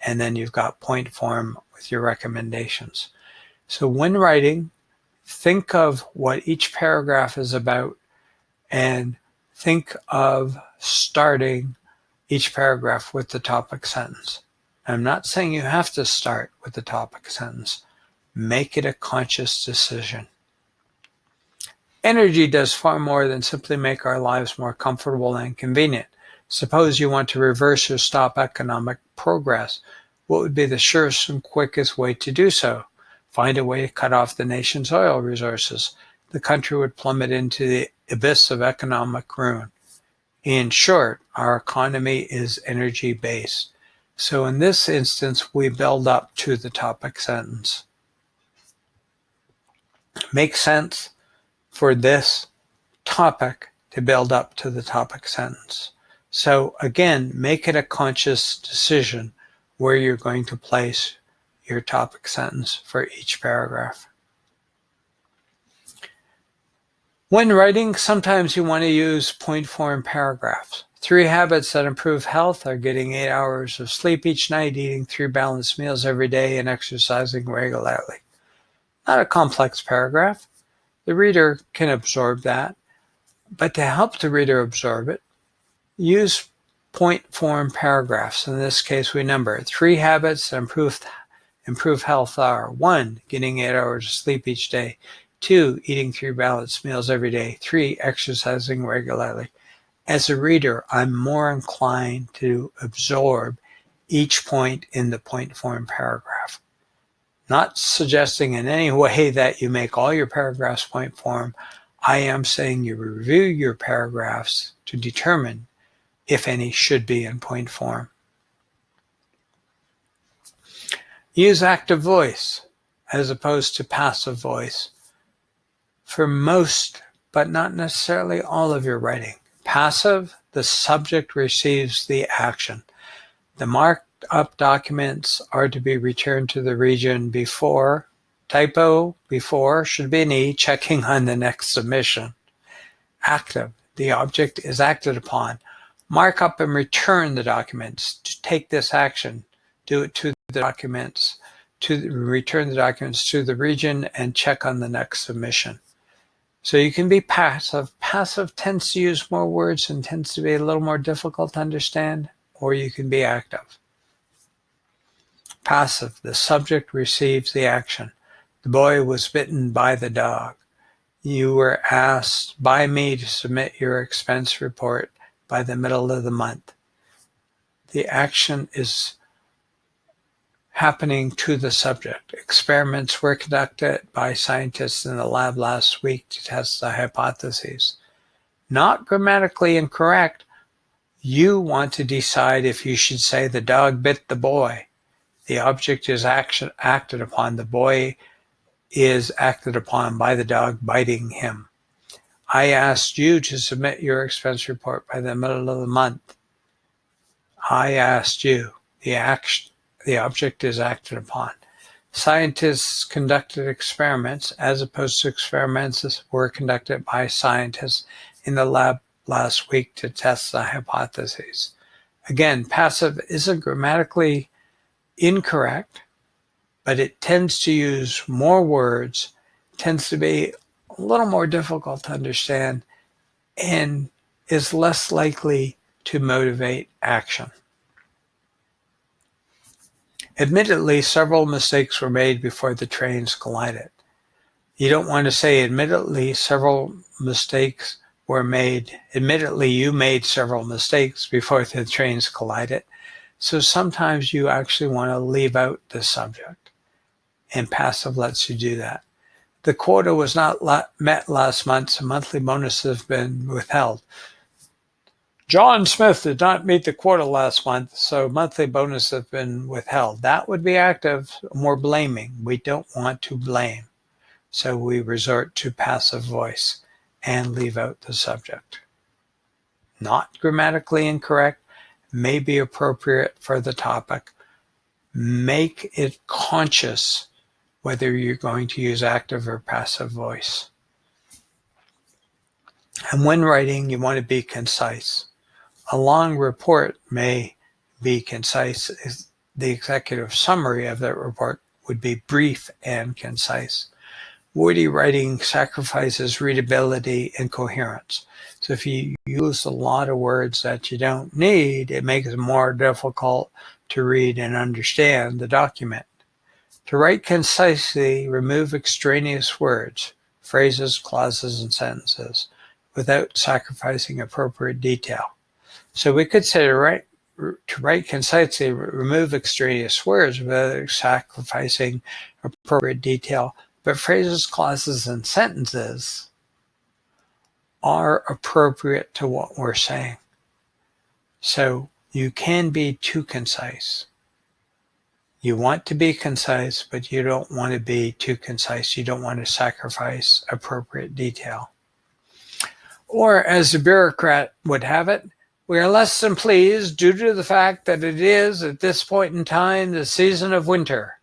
And then you've got point form with your recommendations. So when writing, think of what each paragraph is about and think of starting each paragraph with the topic sentence. I'm not saying you have to start with the topic sentence. Make it a conscious decision. Energy does far more than simply make our lives more comfortable and convenient. Suppose you want to reverse or stop economic progress. What would be the surest and quickest way to do so? Find a way to cut off the nation's oil resources. The country would plummet into the abyss of economic ruin. In short, our economy is energy-based. So in this instance, we build up to the topic sentence. Make sense for this topic to build up to the topic sentence. So again, make it a conscious decision where you're going to place your topic sentence for each paragraph. When writing, sometimes you want to use point form paragraphs. 3 habits that improve health are getting 8 hours of sleep each night, eating 3 balanced meals every day, and exercising regularly. Not a complex paragraph. The reader can absorb that. But to help the reader absorb it, use point form paragraphs. In this case, we number 3 habits that improve health are 1, getting 8 hours of sleep each day. 2, eating 3 balanced meals every day. 3, exercising regularly. As a reader, I'm more inclined to absorb each point in the point form paragraph. Not suggesting in any way that you make all your paragraphs point form. I am saying you review your paragraphs to determine if any should be in point form. Use active voice as opposed to passive voice for most, but not necessarily all of your writing. Passive, the subject receives the action. The marked up documents are to be returned to the region before Typo before should be an E, checking on the next submission. Active. The object is acted upon. Mark up and return the documents. To take this action, do it to the documents, return the documents to the region and check on the next submission. So you can be passive. Passive tends to use more words and tends to be a little more difficult to understand, or you can be active. Passive. The subject receives the action. The boy was bitten by the dog. You were asked by me to submit your expense report by the middle of the month. The action is happening to the subject. Experiments were conducted by scientists in the lab last week to test the hypotheses. Not grammatically incorrect. You want to decide if you should say the dog bit the boy. The object is acted upon. The boy is acted upon by the dog biting him. I asked you to submit your expense report by the middle of the month. I asked you. The object is acted upon. Scientists conducted experiments as opposed to experiments that were conducted by scientists in the lab last week to test the hypotheses. Again, passive isn't grammatically incorrect, but it tends to use more words, tends to be a little more difficult to understand, and is less likely to motivate action. Admittedly, several mistakes were made before the trains collided. You don't want to say admittedly several mistakes were made. Admittedly, you made several mistakes before the trains collided. So sometimes you actually want to leave out the subject, and passive lets you do that. The quota was not met last month, so monthly bonuses have been withheld. John Smith did not meet the quota last month, so monthly bonuses have been withheld. That would be active, more blaming. We don't want to blame, so we resort to passive voice and leave out the subject. Not grammatically incorrect, may be appropriate for the topic. Make it conscious whether you're going to use active or passive voice. And when writing, you want to be concise. A long report may be concise. The executive summary of that report would be brief and concise. Wordy writing sacrifices readability and coherence. So if you use a lot of words that you don't need, it makes it more difficult to read and understand the document. To write concisely, remove extraneous words, phrases, clauses, and sentences without sacrificing appropriate detail. So we could say to write concisely, remove extraneous words without sacrificing appropriate detail. But phrases, clauses, and sentences are appropriate to what we're saying. So you can be too concise. You want to be concise, but you don't want to be too concise. You don't want to sacrifice appropriate detail. Or as the bureaucrat would have it, we are less than pleased due to the fact that it is, at this point in time, the season of winter.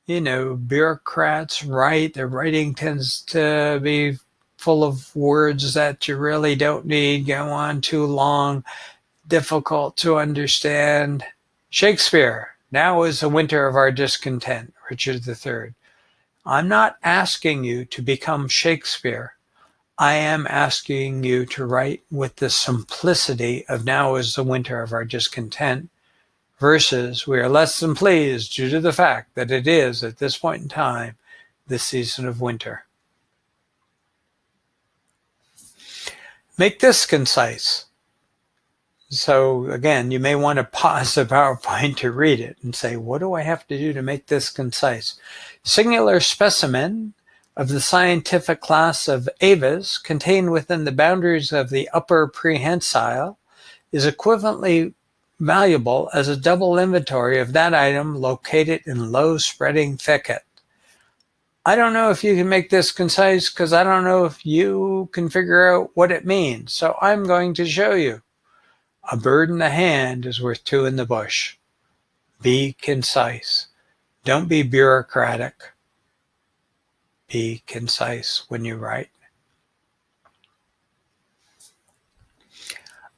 You know, bureaucrats write. Their writing tends to be full of words that you really don't need, go on too long, difficult to understand. Shakespeare, now is the winter of our discontent, Richard III. I'm not asking you to become Shakespeare. I am asking you to write with the simplicity of now is the winter of our discontent versus we are less than pleased due to the fact that it is, at this point in time, the season of winter. Make this concise. So again, you may want to pause the PowerPoint to read it and say, what do I have to do to make this concise? Singular specimen of the scientific class of aves contained within the boundaries of the upper prehensile is equivalently valuable as a double inventory of that item located in low spreading thicket. I don't know if you can make this concise because I don't know if you can figure out what it means. So I'm going to show you. A bird in the hand is worth two in the bush. Be concise. Don't be bureaucratic. Be concise when you write.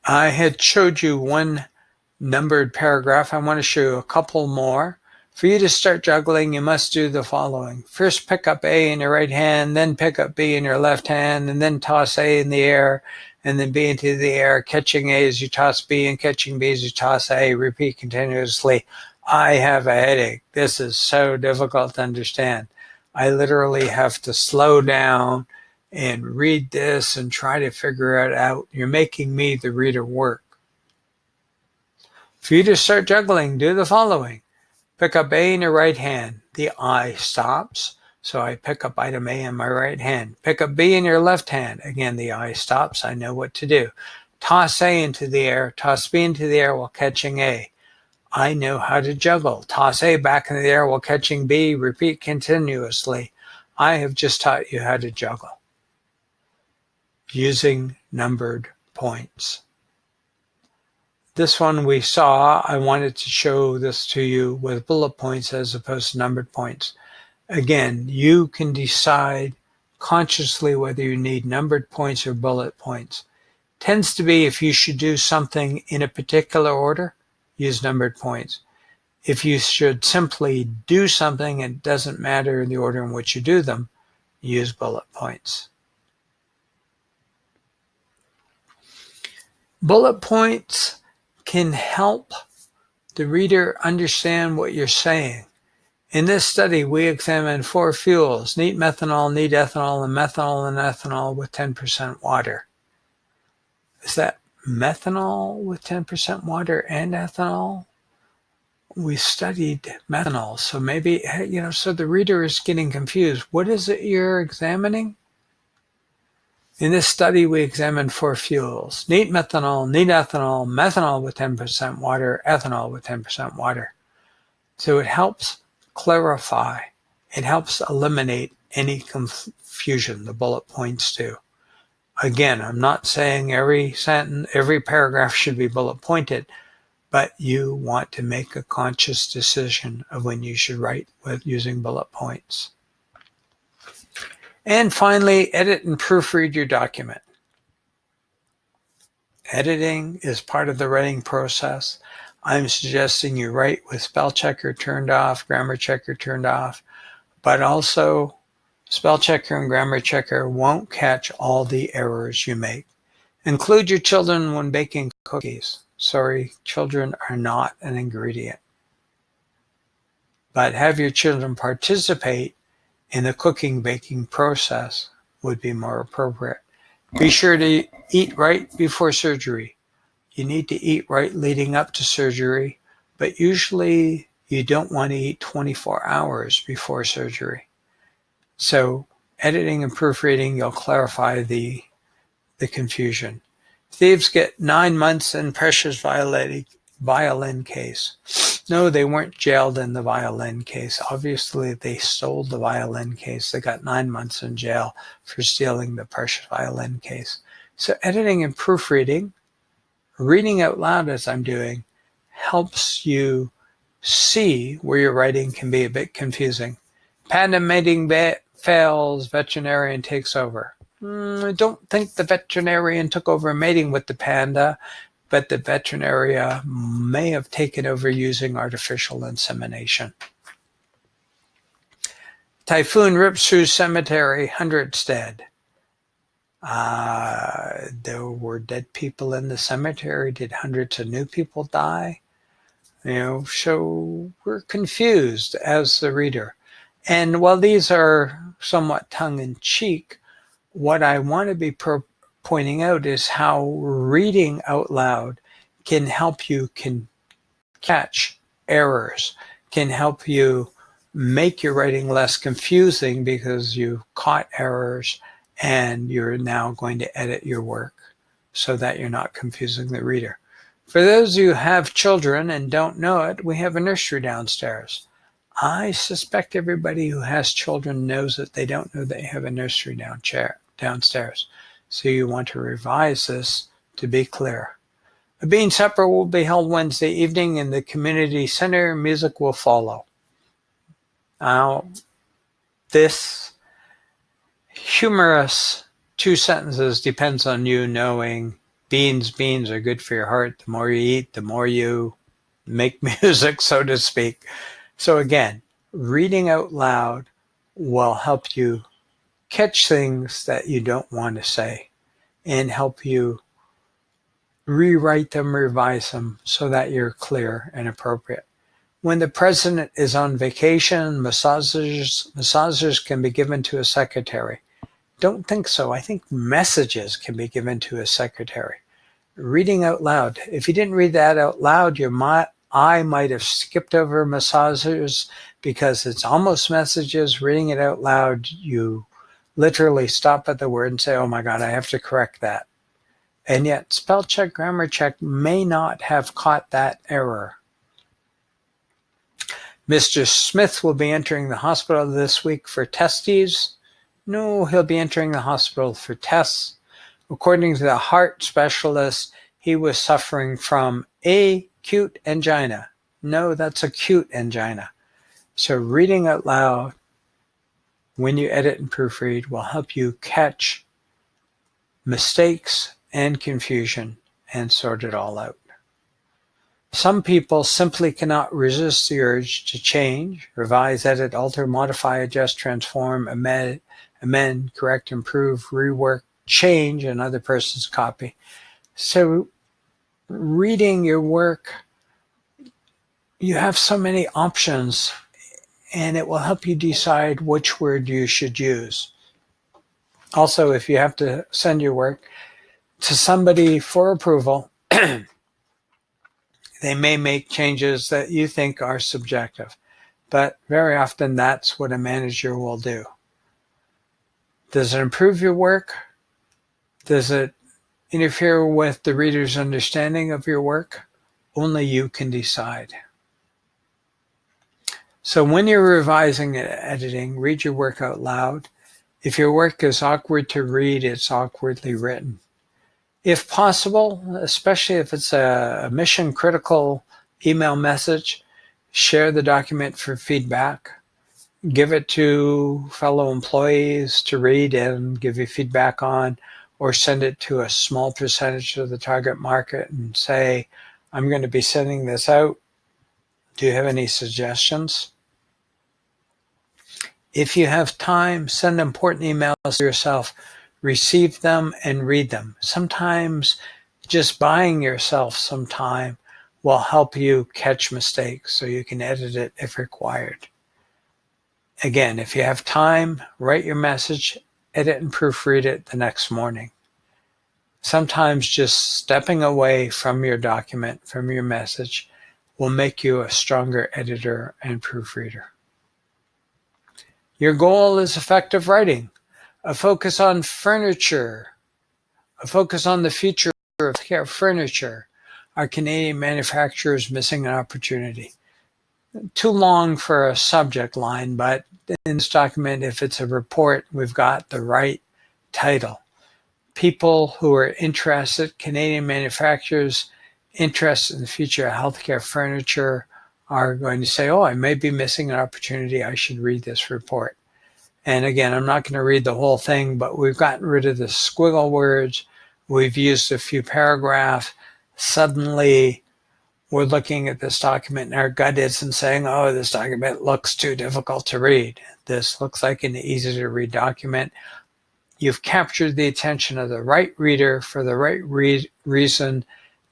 I had showed you one numbered paragraph. I want to show you a couple more. For you to start juggling, you must do the following. First, pick up A in your right hand, then pick up B in your left hand, and then toss A in the air, and then B into the air, catching A as you toss B and catching B as you toss A. Repeat continuously. I have a headache. This is so difficult to understand. I literally have to slow down and read this and try to figure it out. You're making me, the reader, work. For you to start juggling, do the following. Pick up A in your right hand. The I stops, so I pick up item A in my right hand. Pick up B in your left hand. Again, the I stops. I know what to do. Toss A into the air. Toss B into the air while catching A. I know how to juggle. Toss A back in the air while catching B. Repeat continuously. I have just taught you how to juggle using numbered points. This one we saw, I wanted to show this to you with bullet points as opposed to numbered points. Again, you can decide consciously whether you need numbered points or bullet points. Tends to be if you should do something in a particular order, use numbered points. If you should simply do something and it doesn't matter the order in which you do them, use bullet points. Bullet points can help the reader understand what you're saying. In this study, we examined 4 fuels: neat methanol, neat ethanol, and methanol and ethanol with 10% water. Is that methanol with 10% water and ethanol? We studied methanol, so maybe, so the reader is getting confused. What is it you're examining? In this study, we examined 4 fuels: neat methanol, neat ethanol, methanol with 10% water, ethanol with 10% water. So it helps clarify. It helps eliminate any confusion, the bullet points do. Again, I'm not saying every sentence, every paragraph should be bullet pointed, but you want to make a conscious decision of when you should write with using bullet points. And finally, edit and proofread your document. Editing is part of the writing process. I'm suggesting you write with spell checker turned off, grammar checker turned off, but also spell checker and grammar checker won't catch all the errors you make. Include your children when baking cookies. Sorry, children are not an ingredient. But have your children participate in the cooking baking process would be more appropriate. Be sure to eat right before surgery. You need to eat right leading up to surgery, but usually you don't want to eat 24 hours before surgery. So editing and proofreading, you'll clarify the confusion. Thieves get 9 months in Precious violin case. No, they weren't jailed in the violin case. Obviously, they stole the violin case. They got 9 months in jail for stealing the Precious violin case. So editing and proofreading, reading out loud as I'm doing, helps you see where your writing can be a bit confusing. Patent mating fails, veterinarian takes over. I don't think the veterinarian took over mating with the panda, but the veterinarian may have taken over using artificial insemination. Typhoon rips through cemetery, hundreds dead. There were dead people in the cemetery. Did hundreds of new people die? So we're confused as the reader. And while these are somewhat tongue-in-cheek, what I want to be pointing out is how reading out loud can help you catch errors, can help you make your writing less confusing because you caught errors and you're now going to edit your work so that you're not confusing the reader. For those of you who have children and don't know it, we have a nursery downstairs. I suspect everybody who has children knows that they don't know they have a nursery downstairs. So you want to revise this to be clear. A bean supper will be held Wednesday evening in the community center. Music will follow. Now, this Humorous 2 sentences depends on you knowing beans are good for your heart. The more you eat, the more you make music, so to speak. So again, reading out loud will help you catch things that you don't want to say and help you rewrite them, revise them so that you're clear and appropriate. When the president is on vacation, massagers can be given to a secretary. Don't think so. I think messages can be given to a secretary. Reading out loud. If you didn't read that out loud, I might have skipped over massagers because it's almost messages. Reading it out loud, you literally stop at the word and say, oh my God, I have to correct that. And yet spell check, grammar check may not have caught that error. Mr. Smith will be entering the hospital this week for testes. No, he'll be entering the hospital for tests. According to the heart specialist, he was suffering from acute angina. No, that's acute angina. So reading out loud when you edit and proofread will help you catch mistakes and confusion and sort it all out. Some people simply cannot resist the urge to change, revise, edit, alter, modify, adjust, transform, amend, correct, improve, rework, change another person's copy. So reading your work, you have so many options, and it will help you decide which word you should use. Also, if you have to send your work to somebody for approval, they may make changes that you think are subjective, but very often that's what a manager will do. Does it improve your work? Does it interfere with the reader's understanding of your work? Only you can decide. So when you're revising and editing, read your work out loud. If your work is awkward to read, it's awkwardly written. If possible, especially if it's a mission-critical email message, share the document for feedback. Give it to fellow employees to read and give you feedback on, or send it to a small percentage of the target market and say, I'm going to be sending this out. Do you have any suggestions? If you have time, send important emails to yourself. Receive them and read them. Sometimes just buying yourself some time will help you catch mistakes so you can edit it if required. Again, if you have time, write your message, edit and proofread it the next morning. Sometimes just stepping away from your document, from your message, will make you a stronger editor and proofreader. Your goal is effective writing. A focus on furniture, a focus on the future of furniture. Are Canadian manufacturers missing an opportunity? Too long for a subject line, but in this document, if it's a report, we've got the right title. People who are interested, Canadian manufacturers interested in the future of healthcare furniture, are going to say, oh, I may be missing an opportunity. I should read this report. And again, I'm not going to read the whole thing, but we've gotten rid of the squiggle words. We've used a few paragraphs. Suddenly, we're looking at this document and our gut isn't saying, oh, this document looks too difficult to read. This looks like an easy to read document. You've captured the attention of the right reader for the right reason.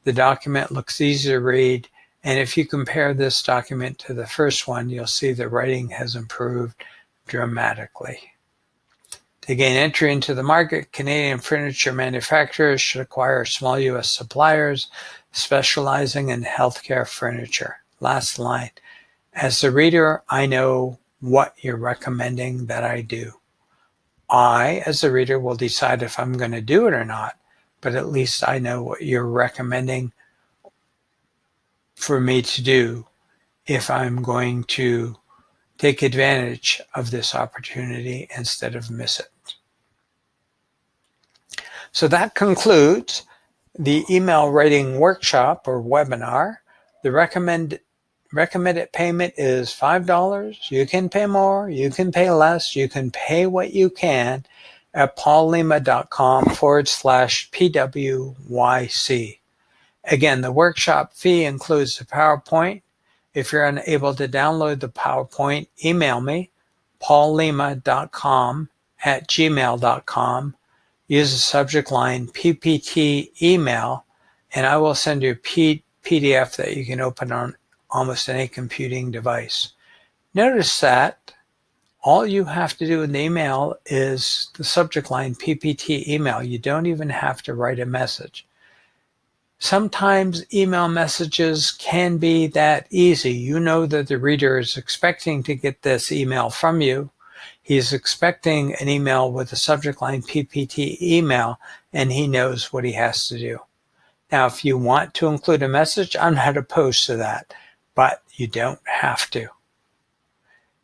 The document looks easy to read. And if you compare this document to the first one, you'll see the writing has improved dramatically. To gain entry into the market, Canadian furniture manufacturers should acquire small U.S. suppliers specializing in healthcare furniture. Last line. As the reader, I know what you're recommending that I do. I, as the reader, will decide if I'm going to do it or not, but at least I know what you're recommending for me to do if I'm going to take advantage of this opportunity instead of miss it. So that concludes the email writing workshop or webinar. The recommended payment is $5. You can pay more, you can pay less, you can pay what you can. at paullima.com/PWYC. Again, the workshop fee includes the PowerPoint. If you're unable to download the PowerPoint, email me, paullima.com@gmail.com. Use the subject line PPT email, and I will send you a PDF that you can open on almost any computing device. Notice that all you have to do in the email is the subject line PPT email. You don't even have to write a message. Sometimes email messages can be that easy. You know that the reader is expecting to get this email from you. He's expecting an email with the subject line PPT email, and he knows what he has to do. Now, if you want to include a message, I'm not opposed to that, but you don't have to.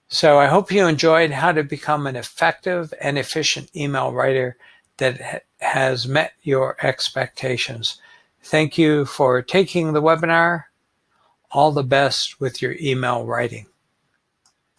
So I hope you enjoyed how to become an effective and efficient email writer that has met your expectations. Thank you for taking the webinar. All the best with your email writing.